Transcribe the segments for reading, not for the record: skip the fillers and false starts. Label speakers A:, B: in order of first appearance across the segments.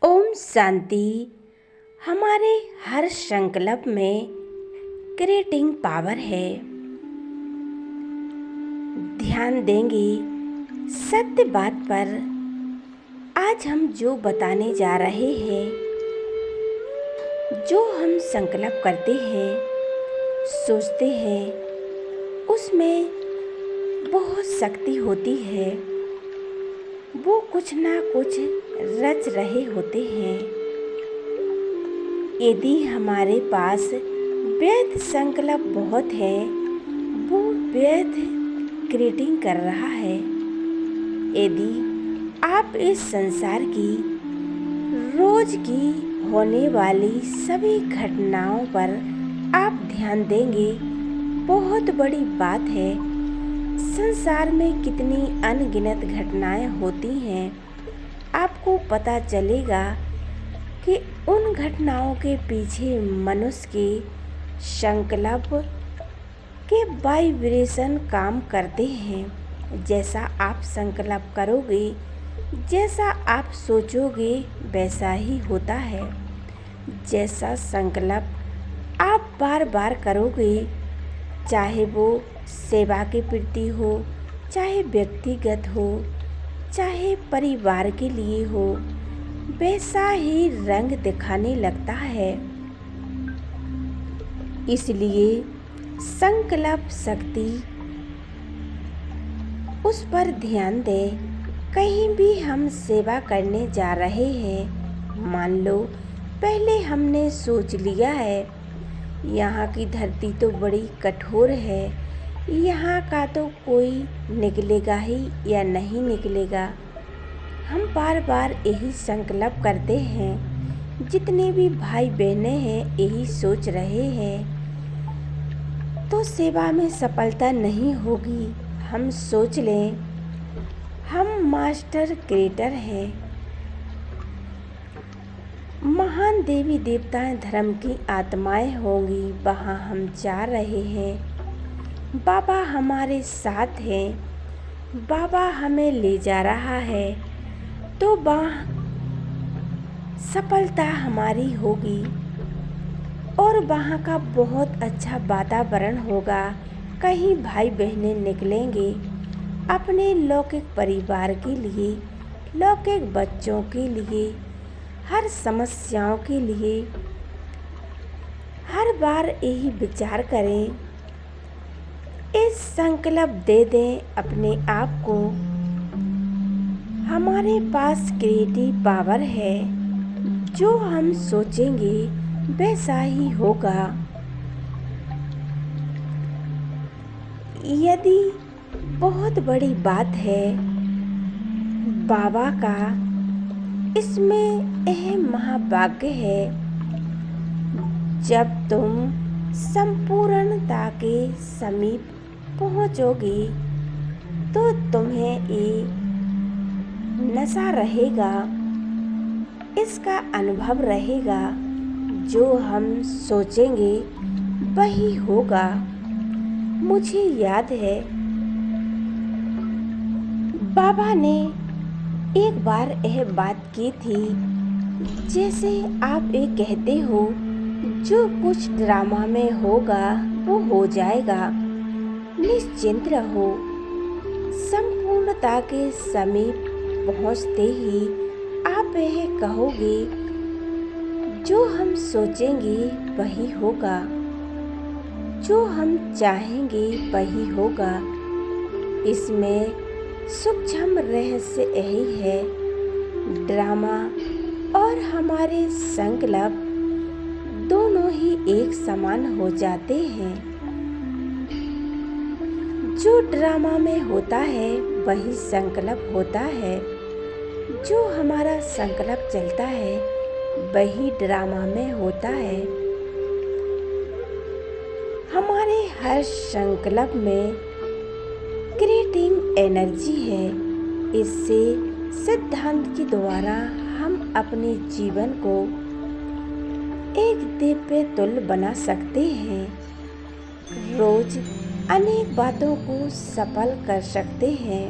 A: ओम शांति। हमारे हर संकल्प में क्रिएटिंग पावर है। ध्यान देंगे सत्य बात पर। आज हम जो बताने जा रहे हैं, जो हम संकल्प करते हैं, सोचते हैं, उसमें बहुत शक्ति होती है। वो कुछ ना कुछ रच रहे होते हैं। यदि हमारे पास वैध संकल्प बहुत है, वो वैध क्रिएटिंग कर रहा है। यदि आप इस संसार की रोज की होने वाली सभी घटनाओं पर आप ध्यान देंगे, बहुत बड़ी बात है। संसार में कितनी अनगिनत घटनाएं होती हैं, आपको पता चलेगा कि उन घटनाओं के पीछे मनुष्य के संकल्प के वाइब्रेशन काम करते हैं। जैसा आप संकल्प करोगे, जैसा आप सोचोगे, वैसा ही होता है। जैसा संकल्प आप बार बार करोगे, चाहे वो सेवा के प्रति हो, चाहे व्यक्तिगत हो, चाहे परिवार के लिए हो, वैसा ही रंग दिखाने लगता है। इसलिए संकल्प शक्ति, उस पर ध्यान दें। कहीं भी हम सेवा करने जा रहे हैं, मान लो पहले हमने सोच लिया है, यहाँ की धरती तो बड़ी कठोर है, यहाँ का तो कोई निकलेगा ही या नहीं निकलेगा। हम बार बार यही संकल्प करते हैं। जितने भी भाई बहनें हैं यही सोच रहे हैं, तो सेवा में सफलता नहीं होगी। हम सोच लें हम मास्टर क्रिएटर हैं, महान देवी देवताएं, धर्म की आत्माएं होंगी, वहाँ हम जा रहे हैं। बाबा हमारे साथ हैं, बाबा हमें ले जा रहा है, तो वहाँ सफलता हमारी होगी और वहाँ का बहुत अच्छा वातावरण होगा। कहीं भाई बहनें निकलेंगे अपने लौकिक परिवार के लिए, लौकिक बच्चों के लिए, हर समस्याओं के लिए। हर बार यही विचार करें, इस संकल्प दे दें अपने आप को, हमारे पास क्रिएटिव पावर है। जो हम सोचेंगे वैसा ही होगा। यदि बहुत बड़ी बात है बाबा का, इसमें यह महाभाग्य है। जब तुम संपूर्णता के समीप पहुँचोगे, तो तुम्हें ये नशा रहेगा, इसका अनुभव रहेगा। जो हम सोचेंगे वही होगा। मुझे याद है बाबा ने एक बार यह बात की थी, जैसे आप ये कहते हो, जो कुछ ड्रामा में होगा वो हो जाएगा, निश्चिंत रहो। संपूर्णता के समीप पहुँचते ही आप यह कहोगे, जो हम सोचेंगे वही होगा, जो हम चाहेंगे वही होगा। इसमें सूक्ष्म रहस्य यही है। ड्रामा और हमारे संकल्प दोनों ही एक समान हो जाते हैं। जो ड्रामा में होता है वही संकल्प होता है। जो हमारा संकल्प चलता है वही ड्रामा में होता है। हमारे हर संकल्प में क्रिएटिंग एनर्जी है। इससे सिद्धांत के द्वारा हम अपने जीवन को एक दिव्य तुल्य बना सकते हैं। रोज अनेक बातों को सफल कर सकते हैं।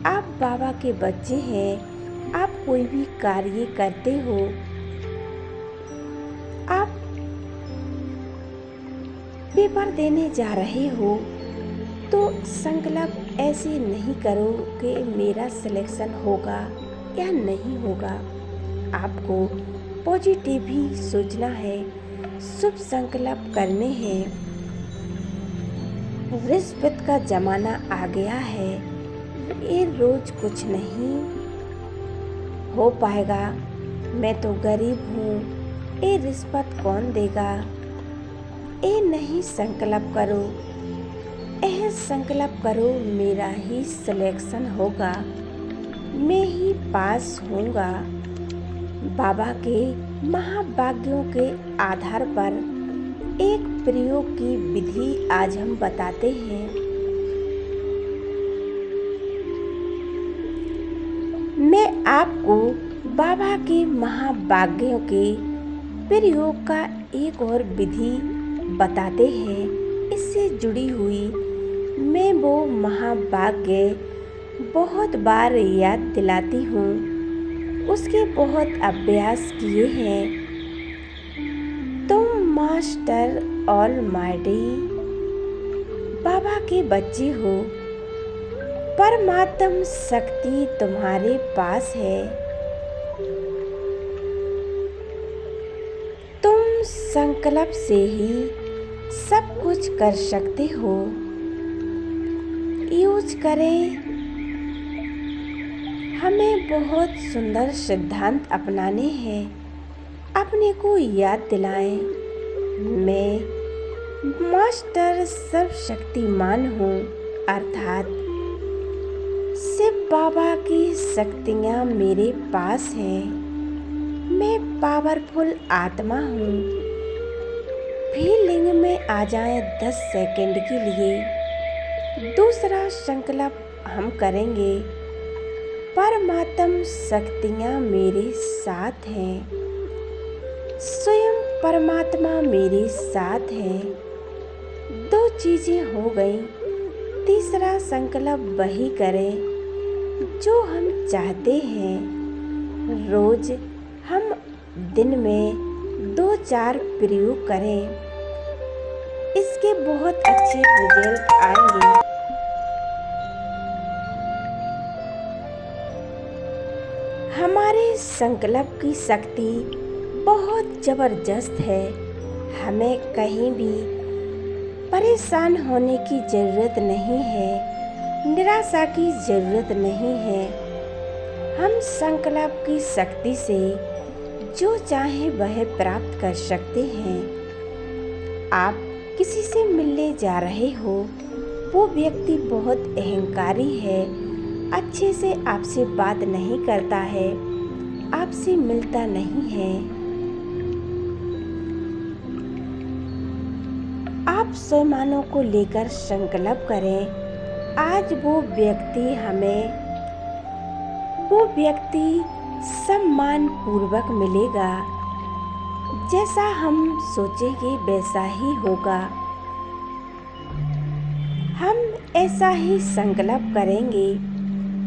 A: आप बाबा के बच्चे हैं, आप कोई भी कार्य करते हो, आप पेपर देने जा रहे हो, तो संकल्प ऐसे नहीं करो कि मेरा सिलेक्शन होगा या नहीं होगा। आपको पॉजिटिव ही सोचना है, शुभ संकल्प करने हैं। रिश्वत का जमाना आ गया है, ये रोज कुछ नहीं हो पाएगा, मैं तो गरीब हूँ, ये रिश्वत कौन देगा। ये नहीं संकल्प करो, यह संकल्प करो मेरा ही सिलेक्शन होगा, मैं ही पास होऊंगा। बाबा के महाभाग्यों के आधार पर एक प्रयोग की विधि आज हम बताते हैं। मैं आपको बाबा के महाभाग्यों के प्रयोग का एक और विधि बताते हैं। इससे जुड़ी हुई मैं वो महाभाग्य बहुत बार याद दिलाती हूँ, उसके बहुत अभ्यास किए हैं। तुम मास्टर ऑलमाइटी बाबा के बच्चे हो, परमात्म शक्ति तुम्हारे पास है। तुम संकल्प से ही सब कुछ कर सकते हो। यूज करें। हमें बहुत सुंदर सिद्धांत अपनाने हैं, अपने को याद दिलाएं। मैं मास्टर सर्वशक्तिमान हूँ, अर्थात शिव बाबा की शक्तियाँ मेरे पास हैं। मैं पावरफुल आत्मा हूँ। फीलिंग में आ जाएं 10 सेकंड के लिए। दूसरा संकल्प हम करेंगे, परमात्म शक्तियाँ मेरे साथ हैं, स्वयं परमात्मा मेरे साथ है। 2 चीजें हो गई। तीसरा संकल्प वही करें जो हम चाहते हैं। रोज हम दिन में 2-4 प्रयोग करें, इसके बहुत अच्छे रिजल्ट आएंगे। हमारे संकल्प की शक्ति बहुत जबरदस्त है। हमें कहीं भी परेशान होने की ज़रूरत नहीं है, निराशा की ज़रूरत नहीं है। हम संकल्प की शक्ति से जो चाहे वह प्राप्त कर सकते हैं। आप किसी से मिलने जा रहे हो, वो व्यक्ति बहुत अहंकारी है, अच्छे से आपसे बात नहीं करता है, आपसे मिलता नहीं है। आप स्वमानों को लेकर संकल्प करें, आज वो व्यक्ति सम्मान पूर्वक मिलेगा। जैसा हम सोचेंगे वैसा ही होगा। हम ऐसा ही संकल्प करेंगे।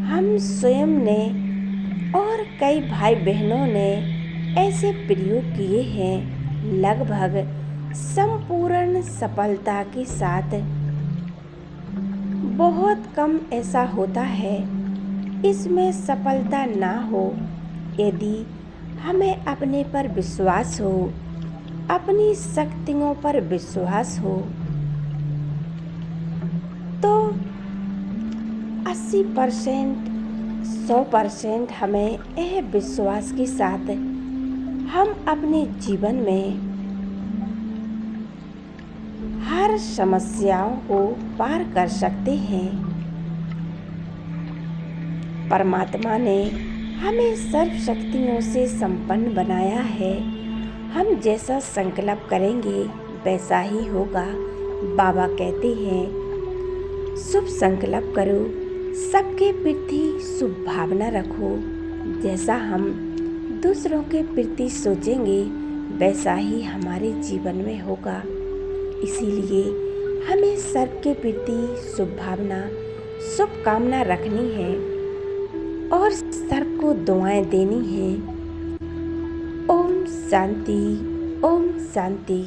A: हम स्वयं ने और कई भाई बहनों ने ऐसे प्रयोग किए हैं, लगभग संपूर्ण सफलता के साथ। बहुत कम ऐसा होता है इसमें सफलता ना हो। यदि हमें अपने पर विश्वास हो, अपनी शक्तियों पर विश्वास हो, तो 80%, 100% हमें यह विश्वास के साथ हम अपने जीवन में हर समस्याओं को पार कर सकते हैं। परमात्मा ने हमें सर्व शक्तियों से संपन्न बनाया है। हम जैसा संकल्प करेंगे वैसा ही होगा। बाबा कहते हैं, शुभ संकल्प करो, सबके प्रति शुभ भावना रखो। जैसा हम दूसरों के प्रति सोचेंगे वैसा ही हमारे जीवन में होगा। इसीलिए हमें सबके प्रति शुभ भावना, शुभकामना रखनी है और सर्प को दुआएं देनी है। ओम शांति, ओम शांति।